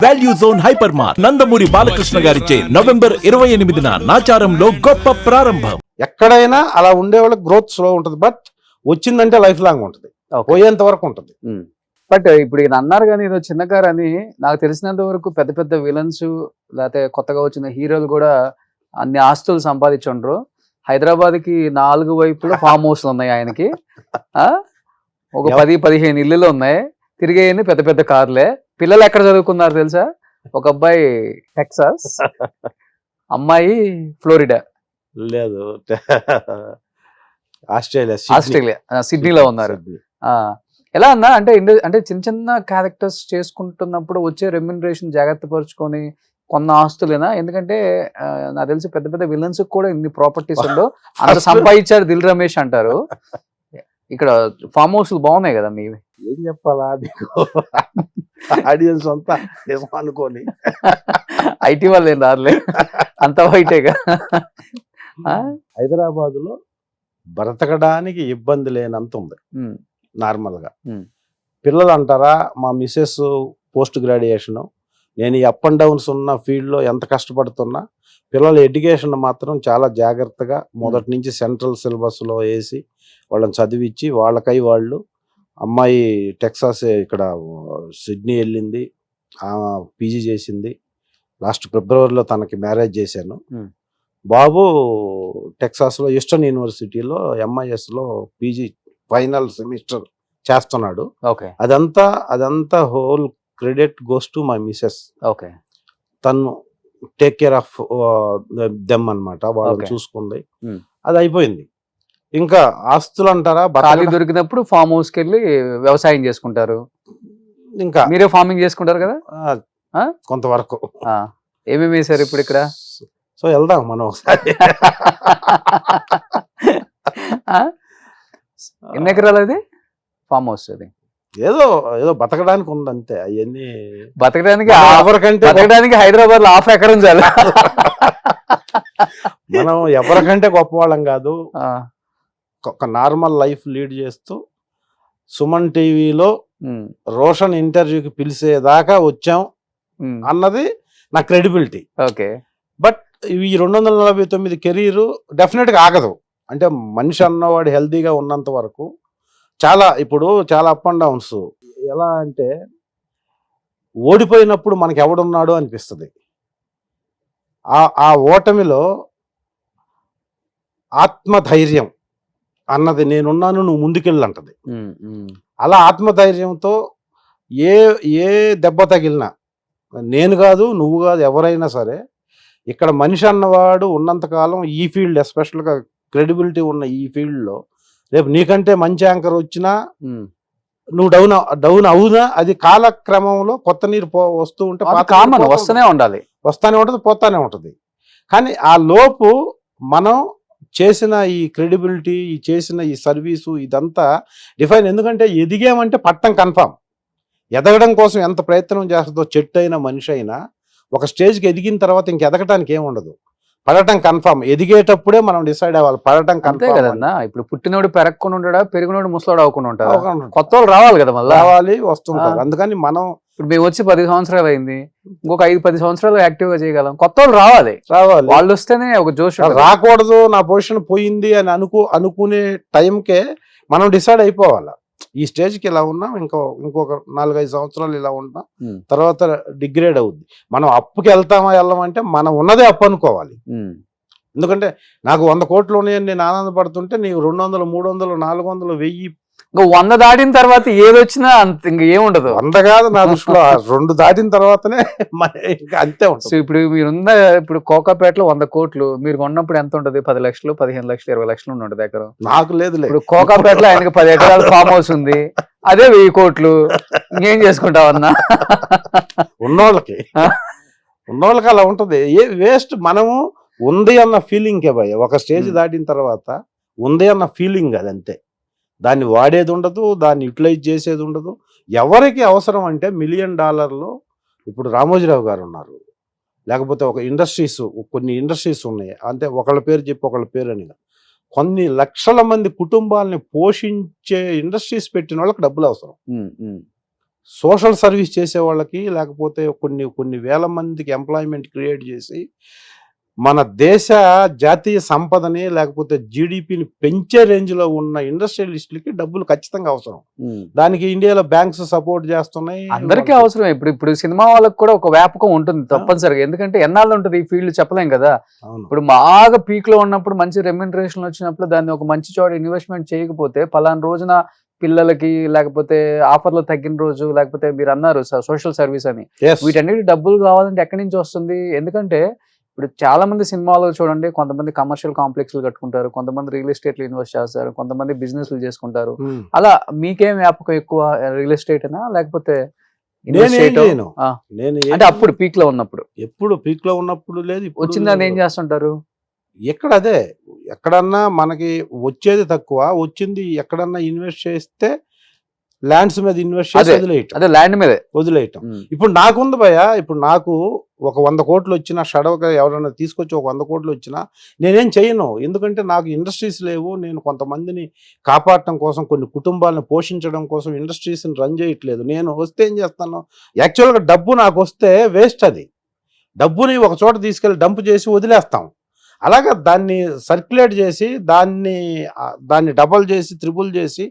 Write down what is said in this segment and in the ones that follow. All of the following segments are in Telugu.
Value zone hyper mart Nandamuri Balakrishna గారిచే నవంబర్ 28న నాచారంలో గొప్ప ప్రారంభం. ఎక్కడైనా అలా ఉండే వాళ్ళకి గ్రోత్ స్లో ఉంటుంది, బట్ వచ్చిందంటే లైఫ్ లాంగ్ ఉంటుంది, పోయేంత వరకు ఉంటుంది. బట్ ఇప్పుడు ఈయన అన్నారు కానీ ఏదో చిన్న కార్ అని, నాకు తెలిసినంత వరకు పెద్ద పెద్ద విలన్స్ లేకపోతే కొత్తగా వచ్చిన హీరోలు కూడా అన్ని ఆస్తులు సంపాదించుండ్రు. హైదరాబాద్ కి 4 వైపులో ఫామ్ హౌస్లు ఉన్నాయి ఆయనకి. ఒక 10-15 ఇల్లులు ఉన్నాయి. తిరిగేయని పెద్ద పెద్ద కార్లే. పిల్లలు ఎక్కడ చదువుకున్నారు తెలుసా? ఒక అబ్బాయి టెక్సాస్, అమ్మాయి ఫ్లోరిడా, లేదు ఆస్ట్రేలియా సిడ్నీలో ఉన్నారు. ఎలా అన్నా అంటే అంటే చిన్న చిన్న క్యారెక్టర్స్ చేసుకుంటున్నప్పుడు వచ్చే రెమ్యునరేషన్ జాగ్రత్త పరుచుకొని కొన్న ఆస్తులేనా? ఎందుకంటే నాకు తెలిసి పెద్ద పెద్ద విలన్స్ కూడా ఇన్ని ప్రాపర్టీస్ ఉండో అంత సంపాదించారు దిల్ రమేష్ అంటారు. ఇక్కడ ఫామ్ హౌస్లు బాగున్నాయి కదా మీవి. ఏం చెప్పాలా ఆడియన్స్ అంతా అనుకోని ఐటీ వాళ్ళు ఏం రారులే, అంత బయటేగా. హైదరాబాద్ లో బ్రతకడానికి ఇబ్బంది లేనంత ఉంది నార్మల్ గా. పిల్లలు అంటారా, మా మిస్సెస్ పోస్ట్ గ్రాడ్యుయేషన్, నేను ఈ అప్ అండ్ డౌన్స్ ఉన్న ఫీల్డ్ లో ఎంత కష్టపడుతున్నా, పిల్లల ఎడ్యుకేషన్ మాత్రం చాలా జాగ్రత్తగా మొదటి నుంచి సెంట్రల్ సిలబస్ లో వేసి వాళ్ళని చదివించి వాళ్ళకై వాళ్ళు. అమ్మాయి టెక్సాస్ ఇక్కడ సిడ్నీ వెళ్ళింది, పీజీ చేసింది. లాస్ట్ ఫిబ్రవరిలో తనకి మ్యారేజ్ చేశాను. బాబు టెక్సాస్లో ఈస్టర్న్ యూనివర్సిటీలో MISలో పీజీ ఫైనల్ సెమిస్టర్ చేస్తున్నాడు. అదంతా whole credit goes to my missus. తను టేక్ కేర్ ఆఫ్ దెమ్ అనమాట, వాళ్ళని చూసుకుంది. అది అయిపోయింది. ఇంకా ఆస్తులు అంటారా, ఖాళీ దొరికినప్పుడు ఫామ్ హౌస్కి వెళ్ళి వ్యవసాయం చేసుకుంటారు. ఇంకా మీరే ఫార్మింగ్ చేసుకుంటారు కదా కొంతవరకు. ఏమేమి వేసారు ఇప్పుడు ఇక్కడ? సో వెళ్దాం మనం ఒకసారి. ఎన్ని ఎకరాలు అది ఫామ్ హౌస్? అది ఏదో ఏదో బతకడానికి ఉంది అంతే. అవన్నీ బతకడానికి హైదరాబాద్ లో 1/2 ఎకరం చాలు. మనం ఎవరికంటే గొప్పవాళ్ళం కాదు. ఒక నార్మల్ లైఫ్ లీడ్ చేస్తూ సుమన్ టీవీలో రోషన్ ఇంటర్వ్యూకి పిలిచేదాకా వచ్చాం అన్నది నా క్రెడిబిలిటీ. బట్ ఈ 249 కెరీర్ డెఫినెట్ గా ఆగదు. అంటే మనిషి అన్నవాడు హెల్తీగా ఉన్నంత వరకు ఇప్పుడు చాలా అప్ అండ్ డౌన్స్. ఎలా అంటే ఓడిపోయినప్పుడు మనకి ఎవడున్నాడు అనిపిస్తుంది. ఆ ఓటమిలో ఆత్మధైర్యం అన్నది, నేనున్నాను నువ్వు ముందుకెళ్ళంటది. అలా ఆత్మధైర్యంతో ఏ దెబ్బ తగిలినా, నేను కాదు నువ్వు కాదు ఎవరైనా సరే, ఇక్కడ మనిషి అన్నవాడు ఉన్నంతకాలం ఈ ఫీల్డ్, ఎస్పెషల్గా క్రెడిబిలిటీ ఉన్న ఈ ఫీల్డ్లో, రేపు నీకంటే మంచి యాంకర్ వచ్చినా నువ్వు డౌన్ అవునా, అది కాలక్రమంలో కొత్త నీరు వస్తూ ఉంటే వస్తూనే ఉంటుంది, పోతానే ఉంటుంది. కానీ ఆ లోపు మనం చేసిన ఈ క్రెడిబిలిటీ, చేసిన ఈ సర్వీసు, ఇదంతా డిఫైన్. ఎందుకంటే ఎదిగామంటే పట్టం కన్ఫామ్. ఎదగడం కోసం ఎంత ప్రయత్నం చేస్తుందో చెట్టు అయినా మనిషి అయినా ఒక స్టేజ్కి ఎదిగిన తర్వాత ఇంక ఎదగటానికి ఏముండదు, పడటం కన్ఫామ్. ఎదిగేటప్పుడే మనం డిసైడ్ అవ్వాలి, పడటం కన్ఫామ్ కదన్నా. ఇప్పుడు పుట్టినోడు పెరగకుండా ఉంటాడా, పెరిగినోడు ముసలోడు అవ్వకుండా ఉంటాడా? కొత్త వాళ్ళు రావాలి కదా, మళ్ళీ రావాలి, వస్తుంటారు. అందుకని మనం ఇప్పుడు మేము వచ్చి 10 సంవత్సరాలు అయింది, ఇంకొక 5-10 సంవత్సరాలు యాక్టివ్ గా చేయగలం. కొత్త వాళ్ళు రావాలి, వాళ్ళు వస్తేనే ఒక జోష్. రాకూడదు, నా పొజిషన్ పోయింది అని అనుకునే టైంకే మనం డిసైడ్ అయిపోవాలి. ఈ స్టేజ్కి ఇలా ఉన్నాం, ఇంకొక 4-5 సంవత్సరాలు ఇలా ఉంటాం, తర్వాత డిగ్రేడ్ అవుద్ది. మనం అప్పుకి వెళ్ళమంటే మనం ఉన్నదే అప్పు అనుకోవాలి. ఎందుకంటే నాకు 100 కోట్లు ఉన్నాయని నేను ఆనందపడుతుంటే నీకు 200, 300, 400, 1000, ఇంకా 100 దాటిన తర్వాత ఏదొచ్చినా అంత ఇంక ఏముండదు. 100 కాదు నా దృష్టిలో, 2 దాటిన తర్వాతనే ఇంకా అంతే ఉంటుంది. ఇప్పుడు మీరున్న ఇప్పుడు కోకాపేటలో 100 కోట్లు మీరు కొన్నప్పుడు ఎంత ఉంటుంది? 10 లక్షలు, 15 లక్షలు, 20 లక్షలు ఉంటుంది ఎకరం. నాకు లేదు. ఇప్పుడు కోకాపేటలో ఆయనకి 10 ఎకరాల ఫామ్ హౌస్ ఉంది, అదే 1000 కోట్లు. ఇంకేం చేసుకుంటావన్నా? ఉన్నోళ్ళకి అలా ఉంటుంది. వేస్ట్. మనము ఉంది అన్న ఫీలింగ్కే భయ. ఒక స్టేజ్ దాటిన తర్వాత ఉంది అన్న ఫీలింగ్, అదంతే. దాన్ని వాడేది ఉండదు, దాన్ని యూటిలైజ్ చేసేది ఉండదు. ఎవరికి అవసరం అంటే $1 మిలియన్ ఇప్పుడు రామోజీరావు గారు ఉన్నారు, లేకపోతే కొన్ని ఇండస్ట్రీస్ ఉన్నాయి. అంటే ఒకళ్ళ పేరు చెప్పి ఒకళ్ళ పేరు అని, కొన్ని లక్షల మంది కుటుంబాలని పోషించే ఇండస్ట్రీస్ పెట్టిన వాళ్ళకి డబ్బులు అవసరం. సోషల్ సర్వీస్ చేసే వాళ్ళకి, లేకపోతే కొన్ని కొన్ని వేల మందికి ఎంప్లాయ్మెంట్ క్రియేట్ చేసి మన దేశ జాతీయ సంపదని లేకపోతే జీడిపిని పెంచే రేంజ్లో ఉన్న ఇండస్ట్రియలిస్టులకి డబ్బులు ఖచ్చితంగా అవసరం. దానికి ఇండియాలో బ్యాంక్స్ సపోర్ట్ చేస్తున్నాయి. అందరికీ అవసరం. ఇప్పుడు సినిమా వాళ్ళకి కూడా ఒక వ్యాపకం ఉంటుంది తప్పనిసరిగా, ఎందుకంటే ఎన్నాళ్ళు ఉంటుంది ఈ ఫీల్డ్ చెప్పలేం కదా. ఇప్పుడు బాగా పీక్ లో ఉన్నప్పుడు మంచి రెమ్యూనరేషన్ వచ్చినప్పుడు దాన్ని ఒక మంచి చోట ఇన్వెస్ట్మెంట్ చేయకపోతే పలానా రోజున పిల్లలకి లేకపోతే ఆఫర్లు తగ్గిన రోజు, లేకపోతే మీరు అన్నారు సోషల్ సర్వీస్ అని, వీటన్నిటి డబ్బులు కావాలంటే ఎక్కడి నుంచి వస్తుంది? ఎందుకంటే ఇప్పుడు చాలా మంది సినిమాలు చూడండి, కొంతమంది కమర్షియల్ కాంప్లెక్స్లు కట్టుకుంటారు, కొంతమంది రియల్ ఎస్టేట్ లో ఇన్వెస్ట్ చేస్తారు, కొంతమంది బిజినెస్లు చేసుకుంటారు. అలా మీకేం వ్యాపకం ఎక్కువ, రియల్ ఎస్టేట్ అయినా లేకపోతే అంటే అప్పుడు పీక్ లో ఉన్నప్పుడు? ఎప్పుడు పీక్ లో ఉన్నప్పుడు లేదు, వచ్చిందని ఏం చేస్తుంటారు? ఎక్కడ అదే ఎక్కడన్నా మనకి వచ్చేది తక్కువ, వచ్చింది ఎక్కడన్నా ఇన్వెస్ట్ చేస్తే ల్యాండ్స్ మీద ఇన్వెస్ట్ చేసి వదిలేయటం. ఇప్పుడు నాకుంది భయ, ఇప్పుడు నాకు ఒక 100 కోట్లు వచ్చినా, షడవగా ఎవరైనా తీసుకొచ్చి ఒక 100 కోట్లు వచ్చినా నేనేం చేయను. ఎందుకంటే నాకు ఇండస్ట్రీస్ లేవు. నేను కొంతమందిని కాపాడటం కోసం, కొన్ని కుటుంబాలను పోషించడం కోసం ఇండస్ట్రీస్ని రన్ చేయట్లేదు. నేను వస్తే ఏం చేస్తాను, యాక్చువల్గా డబ్బు నాకు వస్తే వేస్ట్. అది డబ్బుని ఒక చోట తీసుకెళ్ళి డంప్ చేసి వదిలేస్తాం. అలాగా దాన్ని సర్క్యులేట్ చేసి దాన్ని డబల్ చేసి త్రిబుల్ చేసి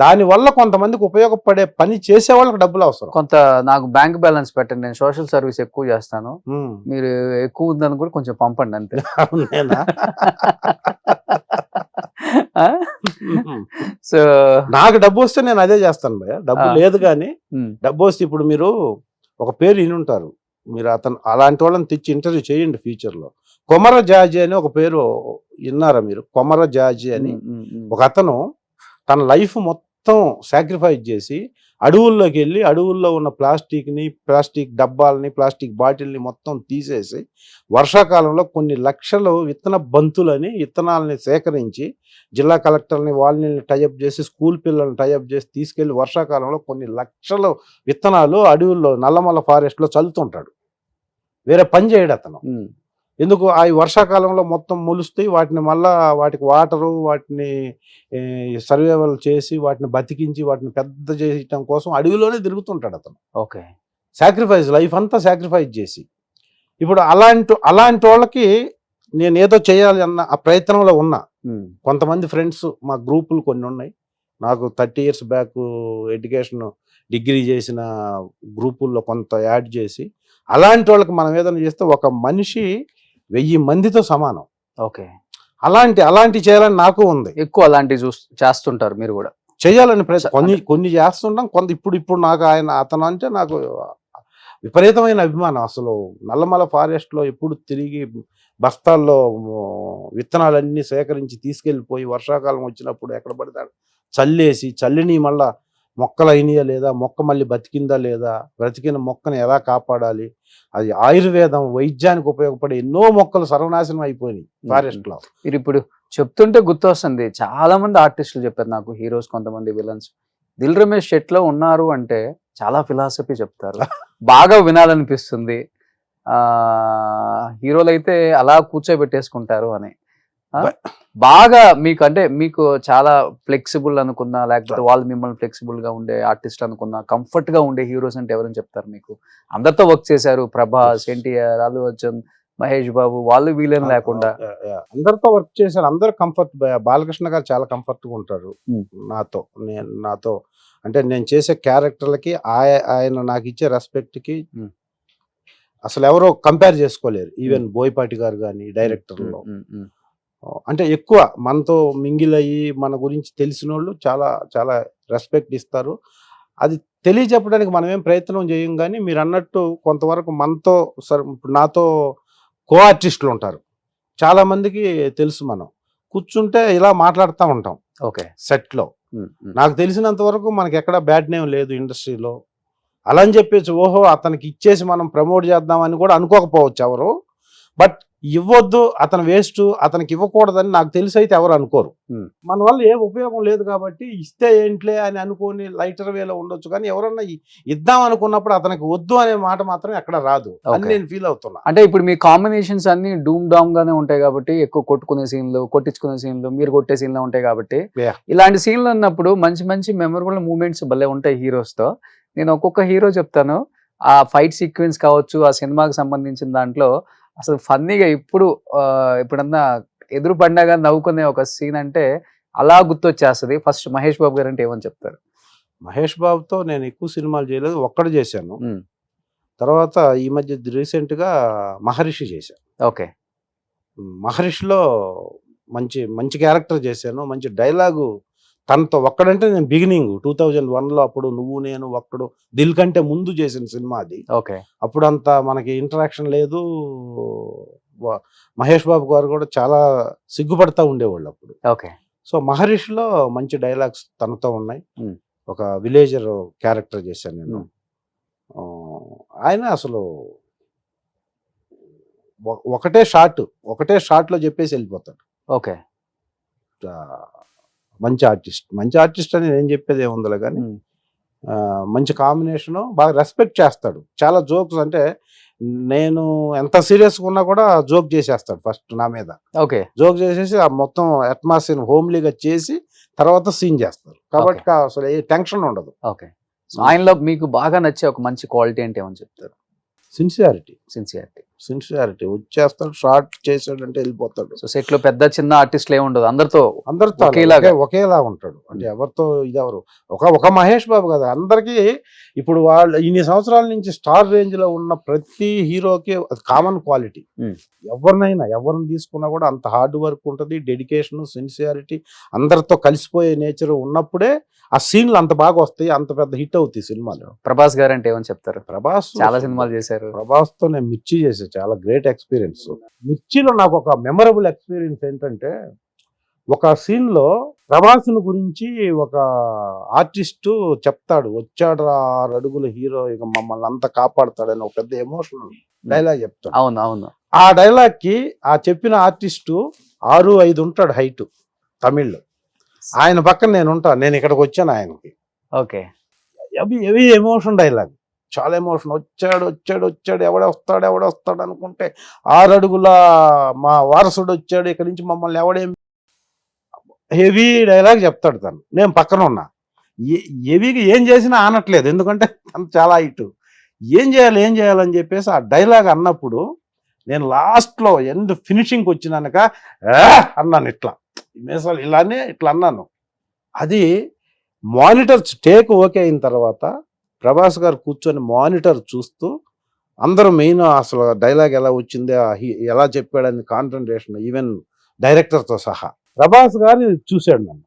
దానివల్ల కొంతమందికి ఉపయోగపడే పని చేసే వాళ్ళకి డబ్బులు అవసరం. కొంత నాకు బ్యాంక్ బ్యాలెన్స్ పెట్టండి, నేను సోషల్ సర్వీస్ ఎక్కువ చేస్తాను, మీరు ఎక్కువ ఉందని కూడా కొంచెం పంపండి అంతే. సో నాకు డబ్బు వస్తే నేను అదే చేస్తాను భయ్య. డబ్బు లేదు కానీ డబ్బు వస్తే, ఇప్పుడు మీరు ఒక పేరు వినుంటారు, మీరు అలాంటి వాళ్ళని తెచ్చి ఇంటర్వ్యూ చేయండి ఫ్యూచర్లో. కొమర జాజీ అని ఒక పేరు విన్నారా మీరు? కొమర జాజీ అని ఒక అతను తన లైఫ్ మొత్తం సాక్రిఫైస్ చేసి అడవుల్లోకి వెళ్ళి అడవుల్లో ఉన్న ప్లాస్టిక్ డబ్బాలని, ప్లాస్టిక్ బాటిల్ని మొత్తం తీసేసి వర్షాకాలంలో కొన్ని లక్షలు విత్తన బంతులని విత్తనాలని సేకరించి జిల్లా కలెక్టర్ని వాళ్ళని టైఅప్ చేసి స్కూల్ పిల్లల్ని టైఅప్ చేసి తీసుకెళ్లి వర్షాకాలంలో కొన్ని లక్షల విత్తనాలు అడవుల్లో నల్లమల్ల ఫారెస్ట్లో చల్లుతుంటాడు. వేరే పని చేయడు అతను. ఎందుకు? ఆ వర్షాకాలంలో మొత్తం మొలుస్తాయి, వాటిని మళ్ళా వాటికి వాటరు, వాటిని సర్వైవల్ చేసి వాటిని బతికించి వాటిని పెద్ద చేయటం కోసం అడవిలోనే తిరుగుతుంటాడు అతను. ఓకే, సాక్రిఫైస్, లైఫ్ అంతా సాక్రిఫైస్ చేసి. ఇప్పుడు అలాంటి వాళ్ళకి నేను ఏదో చేయాలి అన్న ఆ ప్రయత్నంలో ఉన్నా. కొంతమంది ఫ్రెండ్స్, మా గ్రూపులు కొన్ని ఉన్నాయి, నాకు 30 years బ్యాక్ ఎడ్యుకేషన్ డిగ్రీ చేసిన గ్రూపుల్లో కొంత యాడ్ చేసి, అలాంటి వాళ్ళకి మనం ఏదైనా చేస్తే ఒక మనిషి 1000 మందితో సమానం. ఓకే, అలాంటి చేయాలని నాకు ఉంది. ఎక్కువ అలాంటివి చేస్తుంటారు మీరు కూడా? చేయాలని కొన్ని చేస్తుంటాం. ఇప్పుడు నాకు అతను అంటే నాకు విపరీతమైన అభిమానం. అసలు నల్లమల ఫారెస్ట్లో ఎప్పుడు తిరిగి బస్తాల్లో విత్తనాలన్నీ సేకరించి తీసుకెళ్ళిపోయి వర్షాకాలం వచ్చినప్పుడు ఎక్కడ పడతాడు చల్లేసి, చల్లిని మళ్ళా మొక్కలు అయినాయా లేదా, మొక్క మళ్ళీ బతికిందా లేదా, బ్రతికిన మొక్కను ఎలా కాపాడాలి, అది ఆయుర్వేదం వైద్యానికి ఉపయోగపడే ఎన్నో మొక్కలు సర్వనాశనం అయిపోయినాయి ఫారెస్ట్ లో. మీరు ఇప్పుడు చెప్తుంటే గుర్తొస్తుంది, చాలా మంది ఆర్టిస్టులు చెప్పారు నాకు, హీరోస్, కొంతమంది విలన్స్. దిల్ రమేష్ సెట్లో ఉన్నారు అంటే చాలా ఫిలాసఫీ చెప్తారు, బాగా వినాలనిపిస్తుంది. హీరోలు అయితే అలా కూర్చోబెట్టేసుకుంటారు అని. బాగా మీకు అంటే మీకు చాలా ఫ్లెక్సిబుల్ అనుకున్నా, లేకపోతే వాళ్ళు మిమ్మల్ని ఫ్లెక్సిబుల్ గా ఉండే ఆర్టిస్ట్ అనుకున్నా, కంఫర్ట్ గా ఉండే హీరోస్ అంటే ఎవరని చెప్తారు మీకు? అందరితో వర్క్ చేశారు, ప్రభాస్, ఎన్టీఆర్, అల్లు అర్జున్, మహేష్ బాబు, వాళ్ళు వీళ్ళని లేకుండా అందరితో వర్క్ చేశారు. అందరూ కంఫర్ట్. బాలకృష్ణ గారు చాలా కంఫర్ట్ గా ఉంటారు నాతో. అంటే నేను చేసే క్యారెక్టర్లకి ఆయన నాకు ఇచ్చే రెస్పెక్ట్ కి అసలు ఎవరో కంపేర్ చేసుకోలేరు. ఈవెన్ బోయపాటి గారు కానీ డైరెక్టర్లో, అంటే ఎక్కువ మనతో మింగిల్ అయ్యి మన గురించి తెలిసిన వాళ్ళు చాలా చాలా రెస్పెక్ట్ ఇస్తారు. అది తెలియచెప్పడానికి మనం ఏం ప్రయత్నం చేయం. కానీ మీరు అన్నట్టు కొంతవరకు మనతో నాతో కో ఆర్టిస్టులు ఉంటారు, చాలా మందికి తెలుసు. మనం కూర్చుంటే ఇలా మాట్లాడుతూ ఉంటాం. ఓకే, సెట్లో నాకు తెలిసినంత వరకు మనకి ఎక్కడ బ్యాడ్ నేమ్ లేదు ఇండస్ట్రీలో. అలా అని చెప్పేసి ఓహో అతనికి ఇచ్చేసి మనం ప్రమోట్ చేద్దామని కూడా అనుకోకపోవచ్చు ఎవరు. బట్ ఇవ్వద్దు, అతను వేస్ట్, అతనికి ఇవ్వకూడదని నాకు తెలిసి అయితే ఎవరు అనుకోరు. మన వల్ల ఏ ఉపయోగం లేదు కాబట్టి ఇస్తే ఏంట్లే అని అనుకోని లైటర్ వేలో ఉండొచ్చు, కానీ ఎవరన్నా ఇద్దాం అనుకున్నప్పుడు అతనికి వద్దు అనే మాట మాత్రం ఎక్కడ రాదు అని నేను ఫీల్ అవుతున్నా. అంటే ఇప్పుడు మీ కాంబినేషన్స్ అన్ని డూమ్ డామ్ గానే ఉంటాయి కాబట్టి, ఎక్కువ కొట్టుకునే సీన్లు, కొట్టించుకునే సీన్లు, మీరు కొట్టే సీన్లు ఉంటాయి కాబట్టి, ఇలాంటి సీన్లు ఉన్నప్పుడు మంచి మంచి మెమరబుల్ మూమెంట్స్ భలే ఉంటాయి హీరోస్ తో. నేను ఒక్కొక్క హీరో చెప్తాను, ఆ ఫైట్ సీక్వెన్స్ కావచ్చు, ఆ సినిమాకి సంబంధించిన దాంట్లో అసలు ఫన్నీగా ఇప్పుడన్నా ఎదురు పడినాగా నవ్వుకునే ఒక సీన్ అంటే అలా గుర్తొచ్చేస్తుంది. ఫస్ట్ మహేష్ బాబు గారు అంటే ఏమని చెప్తారు? మహేష్ బాబుతో నేను ఎక్కువ సినిమాలు చేయలేదు, ఒక్కడు చేశాను. తర్వాత ఈ మధ్య రీసెంట్ గా మహర్షి చేశాను. ఓకే. మహర్షిలో మంచి మంచి క్యారెక్టర్ చేశాను, మంచి డైలాగు. తనతో ఒక్కడంటే నేను బిగినింగ్ 2001లో అప్పుడు నువ్వు నేను ఒక్కడు దిల్ కంటే ముందు చేసిన సినిమా అది. ఓకే. అప్పుడు అంత మనకి ఇంటరాక్షన్ లేదు. మహేష్ బాబు గారు కూడా చాలా సిగ్గుపడతా ఉండేవాళ్ళు అప్పుడు. ఓకే. సో మహర్షిలో మంచి డైలాగ్స్ తనతో ఉన్నాయి. ఒక విలేజర్ క్యారెక్టర్ చేశాను నేను. ఆయన అసలు ఒకటే షాట్ లో చెప్పేసి వెళ్ళిపోతాడు. ఓకే. మంచి ఆర్టిస్ట్ అని నేను చెప్పేది ఏముందిలే, కానీ మంచి కాంబినేషను, బాగా రెస్పెక్ట్ చేస్తాడు. చాలా జోక్స్, అంటే నేను ఎంత సీరియస్గా ఉన్నా కూడా జోక్ చేసేస్తాడు ఫస్ట్ నా మీద. ఓకే. జోక్ చేసేసి ఆ మొత్తం అట్మాస్ఫియర్ హోమ్లీగా చేసి తర్వాత సీన్ చేస్తారు కాబట్టి అసలు ఏ టెన్షన్ ఉండదు. ఓకే. సో ఆయనలో మీకు బాగా నచ్చే ఒక మంచి క్వాలిటీ అంటే ఏమని చెప్తారు? సిన్సియారిటీ వచ్చేస్తాడు, షార్ట్ చేసాడంటే వెళ్ళిపోతాడు. సో సెట్ లో పెద్ద చిన్న ఆర్టిస్టులు ఏముండదు, అందరితో ఒకేలా ఉంటాడు. అంటే ఎవరితో ఇదెవరు ఒక మహేష్ బాబు కదా, అందరికీ ఇప్పుడు వాళ్ళు ఇన్ని సంవత్సరాల నుంచి స్టార్ రేంజ్ లో ఉన్న ప్రతి హీరోకి కామన్ క్వాలిటీ. ఎవరిని తీసుకున్నా కూడా అంత హార్డ్ వర్క్ ఉంటుంది, డెడికేషన్, సిన్సియారిటీ, అందరితో కలిసిపోయే నేచర్ ఉన్నప్పుడే ఆ సీన్లు అంత బాగా వస్తాయి, అంత పెద్ద హిట్ అవుతాయి సినిమాలు. ప్రభాస్ గారు అంటే ఏమని చెప్తారు? ప్రభాస్ చాలా సినిమాలు చేశారు. ప్రభాస్ తో నేను మిర్చి చేసే చాలా గ్రేట్ ఎక్స్పీరియన్స్. మిర్చిలో నాకు ఒక మెమరబుల్ ఎక్స్పీరియన్స్ ఏంటంటే, ఒక సీన్ లో ప్రభాస్ గురించి ఒక ఆర్టిస్టు చెప్తాడు, వచ్చాడు 6 అడుగుల హీరో ఇక మమ్మల్ని అంతా కాపాడుతాడని ఒక పెద్ద ఎమోషనల్ డైలాగ్ చెప్తాడు. అవును. ఆ డైలాగ్ కి ఆ చెప్పిన ఆర్టిస్టు 6'5" ఉంటాడు హైట్, తమిళ్లో. ఆయన పక్కన నేను ఇక్కడికి వచ్చాను ఆయనకి. ఓకే. హెవీ ఎమోషన్ డైలాగ్, చాలా ఎమోషన్. వచ్చాడు ఎవడొస్తాడు అనుకుంటే 6 అడుగుల మా వారసుడు వచ్చాడు, ఇక్కడి నుంచి మమ్మల్ని ఎవడేం, హెవీ డైలాగ్ చెప్తాడు తను. నేను పక్కన ఉన్నా, హెవీగా ఏం చేసినా ఆనట్లేదు, ఎందుకంటే తను చాలా హైట్. ఏం చేయాలని చెప్పేసి ఆ డైలాగ్ అన్నప్పుడు నేను లాస్ట్లో ఎండ్ ఫినిషింగ్కి వచ్చినాక అన్నాను, ఇట్లా అన్నాను. అది మానిటర్ టేక్ ఓకే అయిన తర్వాత ప్రభాస్ గారు కూర్చొని మానిటర్ చూస్తూ అందరూ మెయిన్ అసలు డైలాగ్ ఎలా వచ్చింది, ఎలా చెప్పాడని కాన్సన్ట్రేషన్, ఈవెన్ డైరెక్టర్తో సహా. ప్రభాస్ గారు చూశాడు నన్ను,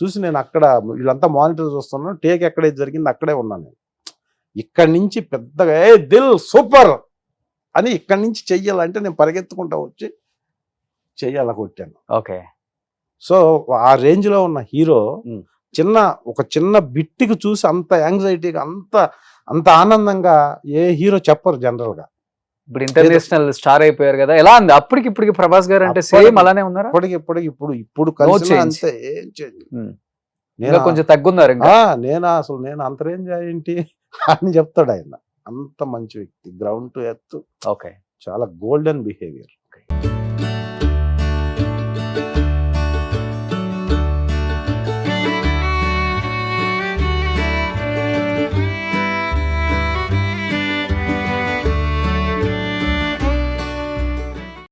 చూసి నేను అక్కడ వీళ్ళంతా మానిటర్ చూస్తున్నాను, టేక్ ఎక్కడైతే జరిగింది అక్కడే ఉన్నాను నేను. ఇక్కడి నుంచి పెద్దగా దిల్ సూపర్ అని ఇక్కడి నుంచి చెయ్యాలంటే నేను పరిగెత్తుకుంటా వచ్చి చెయ్యాల కొట్టాను. ఓకే. సో ఆ రేంజ్ లో ఉన్న హీరో ఒక చిన్న బిట్టికి చూసి అంత యాంగ్జైటీగా అంత ఆనందంగా ఏ హీరో చెప్పరు జనరల్ గా. ఇప్పుడు ఇంటర్నేషనల్ స్టార్ అయిపోయారు కదా, ఎలా ఉంది అప్పటికి ప్రభాస్ గారు అంటే? సేమ్ అలానే ఉన్నారు ఇప్పుడు కలిసి అంతే, ఏం చేంజ్. నేను కొంచెం తగ్గున్నారు. నేను అంత రేంజ్ ఏంటి అని చెప్తాడు ఆయన. అంత మంచి వ్యక్తి, గ్రౌండ్ టు ఎర్త్. ఓకే. చాలా గోల్డెన్ బిహేవియర్.